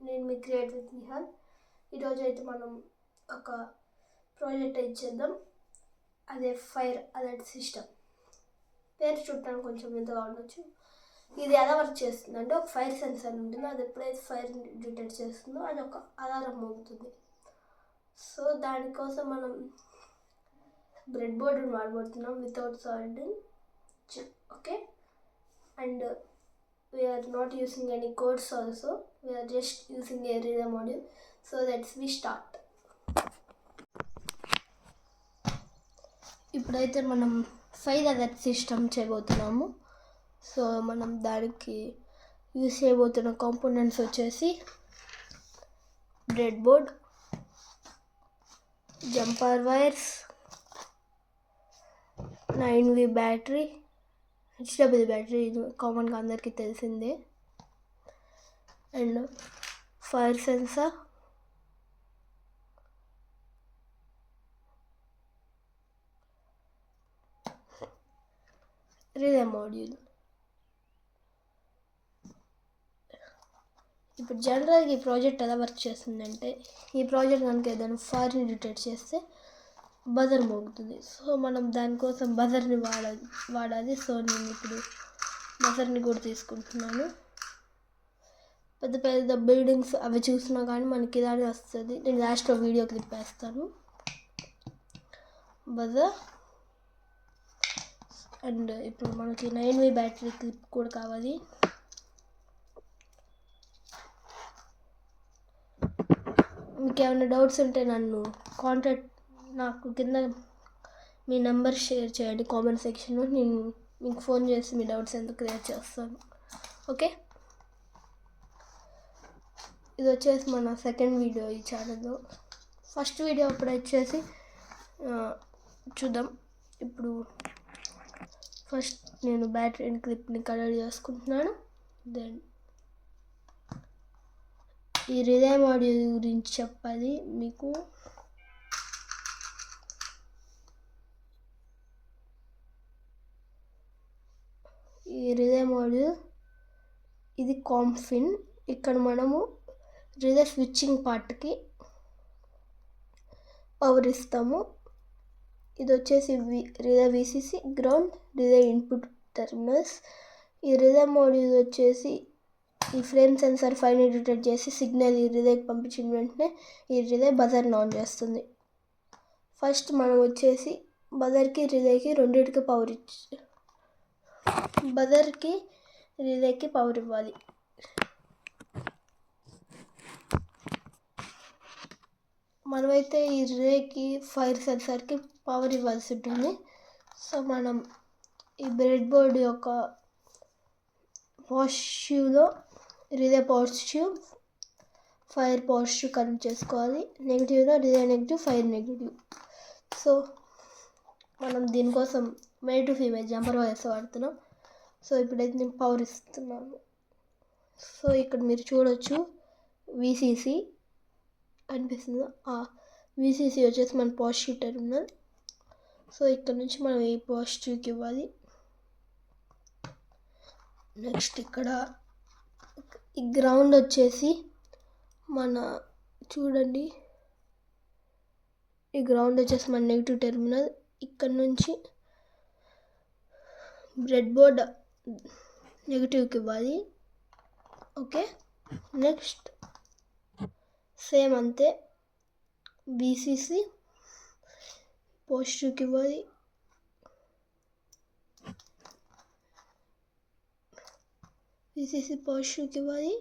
నేను మీ create with Nihal. ఈరోజు అయితే మనం ఒక ప్రాజెక్ట్ ఇచ్చేద్దాం. అదే ఫైర్ అలర్ట్ సిస్టమ్. పేరు చూడటానికి కొంచెం వింతగా ఉండొచ్చు. ఇది ఎలా వర్క్ చేస్తుంది అంటే, ఒక ఫైర్ సెన్సర్ ఉంటుంది. అది ఎప్పుడైతే ఫైర్ డిటెక్ట్ చేస్తుందో అది ఒక అలారం మోగుతుంది. సో దానికోసం మనం బ్రెడ్ బోర్డుని వాడబడుతున్నాం without soldering chip. Okay, and we are not using any codes also. We are just using a relay module. So we start. ఇప్పుడైతే మనం ఫైర్ అలర్ట్ సిస్టమ్ చేయబోతున్నాము. సో మనం దానికి యూజ్ చేయబోతున్న కాంపోనెంట్స్ వచ్చేసి bread board, jumper wires, 9V battery, HW battery, ఇది కామన్గా అందరికీ తెలిసిందే, and fire sensor, relay module. ఇప్పుడు జనరల్గా ఈ ప్రాజెక్ట్ ఎలా వర్క్ చేస్తుందంటే, ఈ ప్రాజెక్ట్ కనుక ఏదైనా ఫైర్ని డిటెక్ట్ చేస్తే బజర్ మోగుతుంది. సో మనం దానికోసం బజర్ని వాడాలి. సో నేను ఇప్పుడు బజర్ని కూడా తీసుకుంటున్నాను. పెద్ద పెద్ద బిల్డింగ్స్ అవి చూసినా కానీ మనకి ఇలానే వస్తుంది. నేను లాస్ట్లో వీడియో క్లిప్ వేస్తాను. బజర్, అండ్ ఇప్పుడు మనకి 9V బ్యాటరీ క్లిప్ కూడా కావాలి. మీకు ఏమైనా డౌట్స్ ఉంటే నాకు కింద మీ నెంబర్ షేర్ చేయండి కామెంట్ సెక్షన్లో. నేను మీకు ఫోన్ చేసి మీ డౌట్స్ ఎంత క్లియర్ చేస్తాను. ఓకే, ఇది వచ్చేసి మన సెకండ్ వీడియో ఈ ఛానల్లో. ఫస్ట్ వీడియో అప్పుడు వచ్చేసి చూద్దాం. ఇప్పుడు ఫస్ట్ నేను బ్యాటరీ క్లిప్ని కలర్ చేసుకుంటున్నాను. దెన్ ఈ రిలే మాడ్యూల్ గురించి చెప్పాలి మీకు. ఈ రిలే మాడ్యూల్ ఇది కాంఫిన్. ఇక్కడ మనము రిలే స్విచ్చింగ్ పార్ట్కి పవర్ ఇస్తాము. ఇది వచ్చేసి relay VCC, ground, relay input terminals. ఈ రిలే మాడ్యూల్ వచ్చేసి ఈ ఫ్రేమ్ సెన్సార్ ఫైర్ని డిటెక్ట్ చేసి సిగ్నల్ ఈ రిలేకి పంపించిన వెంటనే ఈ రిలే బజర్ని ఆన్ చేస్తుంది. ఫస్ట్ మనం వచ్చేసి బజర్కి రిలేకి రెండింటికి బజర్కి రిలేకి పవర్ ఇవ్వాలి. మనమైతే ఈ రిలేకి ఫైర్ సెన్సార్కి పవర్ ఇవ్వాల్సి ఉంటుంది. సో మనం ఈ బ్రెడ్ బోర్డ్ యొక్క పాజిటివ్లో relay positive, fire positive connect చేసుకోవాలి. నెగిటివ్లో relay negative, fire negative. So మనం దీనికోసం male to female jumper wires వాడుతున్నాం. సో ఇప్పుడైతే నేను పవర్ ఇస్తున్నాను. సో ఇక్కడ మీరు చూడొచ్చు విసిసి కనిపిస్తుంది. విసిసి వచ్చేసి మన పాజిటివ్ టెర్మినల్. సో ఇక్కడ నుంచి మనం ఈ పాజిటివ్కి ఇవ్వాలి. నెక్స్ట్ ఇక్కడ ఈ గ్రౌండ్ వచ్చేసి చూడండి, ఈ గ్రౌండ్ వచ్చేసి మన నెగిటివ్ టెర్మినల్. ఇక్కడ నుంచి బ్రెడ్ బోర్డ్ నెగిటివ్కి ఇవ్వాలి. ఓకే, నెక్స్ట్ సేమ్ అంతే, విసిసి పాజిటివ్కి ఇవ్వాలి. విసిసి పాజిటివ్కి ఇవ్వాలి.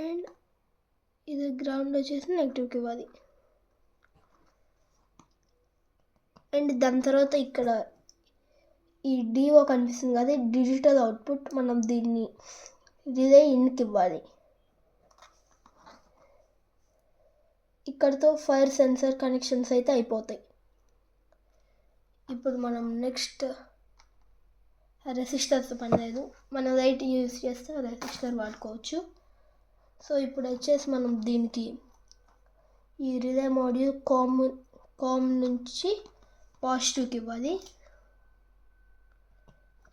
అండ్ ఇది గ్రౌండ్ వచ్చేసి నెగిటివ్కి ఇవ్వాలి. అండ్ దాని తర్వాత ఇక్కడ ఈ డిఓ కనిపిస్తుంది కదా, డిజిటల్ అవుట్పుట్. మనం దీన్ని రిలే ఇన్కి ఇవ్వాలి. ఇక్కడతో ఫైర్ సెన్సార్ కనెక్షన్స్ అయితే అయిపోతాయి. ఇప్పుడు మనం నెక్స్ట్ రెసిస్టర్తో పని లేదు. మనం లైట్ యూజ్ చేస్తే రెసిస్టర్ వాడుకోవచ్చు. సో ఇప్పుడు వచ్చేసి మనం దీనికి ఈ రిలే మాడ్యూల్ కామ్ నుంచి పాజిటివ్కి ఇవ్వాలి.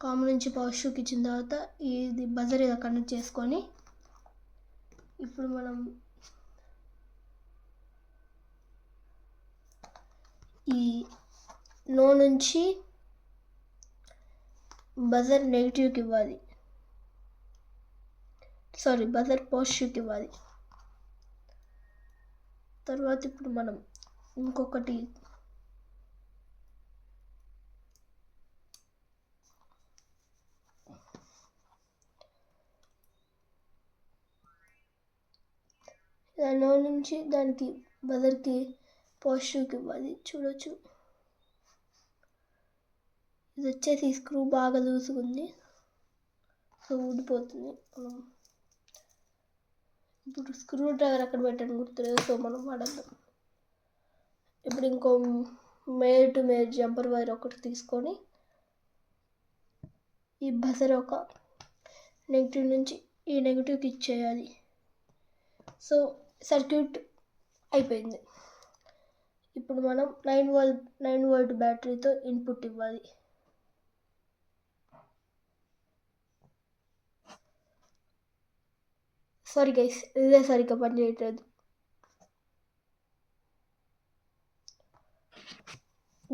కామ్ నుంచి పవర్ షూకి ఇచ్చిన తర్వాత ఇది బజర్ ఇలా కనెక్ట్ చేసుకొని ఇప్పుడు మనం ఈ నో నుంచి బజర్ నెగిటివ్కి ఇవ్వాలి, బజర్ పాజిటివ్కి ఇవ్వాలి. తర్వాత ఇప్పుడు మనం ఇంకొకటి నో నుంచి దానికి బజర్కి పాజిటివ్కి ఇవ్వాలి. చూడొచ్చు, ఇది వచ్చేసి స్క్రూ బాగా లూసుకుంది, సో ఊడిపోతుంది. మనం ఇప్పుడు స్క్రూ డ్రైవర్ అక్కడ పెట్టండి గుర్తులేదు, సో మనం వాడద్దాం. ఇప్పుడు ఇంకో male to male jumper wire ఒకటి తీసుకొని ఈ బజర్ ఒక నెగిటివ్ నుంచి ఈ నెగిటివ్కి ఇచ్చేయాలి. సో సర్క్యూట్ అయిపోయింది. ఇప్పుడు మనం 9 వోల్ట్ బ్యాటరీతో ఇన్పుట్ ఇవ్వాలి. సారీ గైస్, రిలే సరిగ్గా పనిచేయట్లేదు.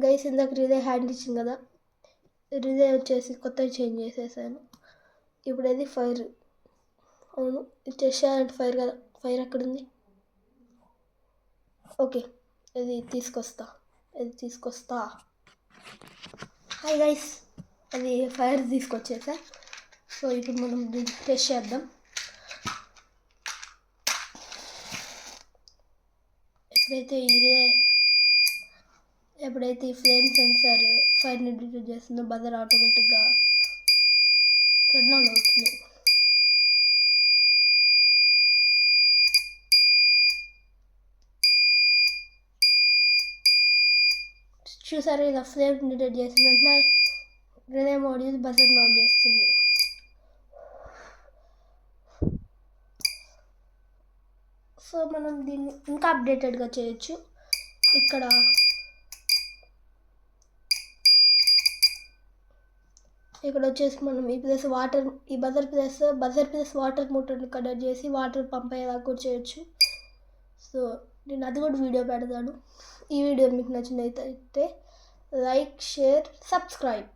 గైస్ ఇందాక రిలే హ్యాండ్ ఇచ్చింది కదా, రిలే వచ్చేసి కొత్తగా చేంజ్ చేసేసాను. ఇప్పుడు అది ఫైర్. అవును, ఇది చేసేయాలంటే ఫైర్ కదా, ఫైర్ ఎక్కడుంది? ఓకే, ఇది తీసుకొస్తా. హాయ్ గైస్, అది ఫైర్ తీసుకొచ్చేసా. సో ఇప్పుడు మనం దీన్ని టెస్ట్ చేద్దాం. ఎప్పుడైతే ఈ ఫ్లేమ్ సెన్సార్ ఫైర్ని డిటెక్ట్ చేస్తుందో బజర్ ఆటోమేటిక్గా రన్ ఆన్ అవుతుంది. చూసారా, ఇలా ఫ్లేమ్ డిటెక్ట్ చేసిన వెంటనే రిలే మోడ్ యూజ్ బజర్ని ఆన్ చేస్తుంది. సో మనం దీన్ని ఇంకా అప్డేటెడ్గా చేయొచ్చు. ఇక్కడ వచ్చేసి మనం ఈ బజర్ ప్లస్ వాటర్ మోటార్ని కనెక్ట్ చేసి వాటర్ పంప్ అయ్యేలా కూడా చేయొచ్చు. సో నేను అది కూడా వీడియో పెడతాను. ఈ వీడియో మీకు నచ్చినట్లయితే లైక్, షేర్, సబ్స్క్రైబ్.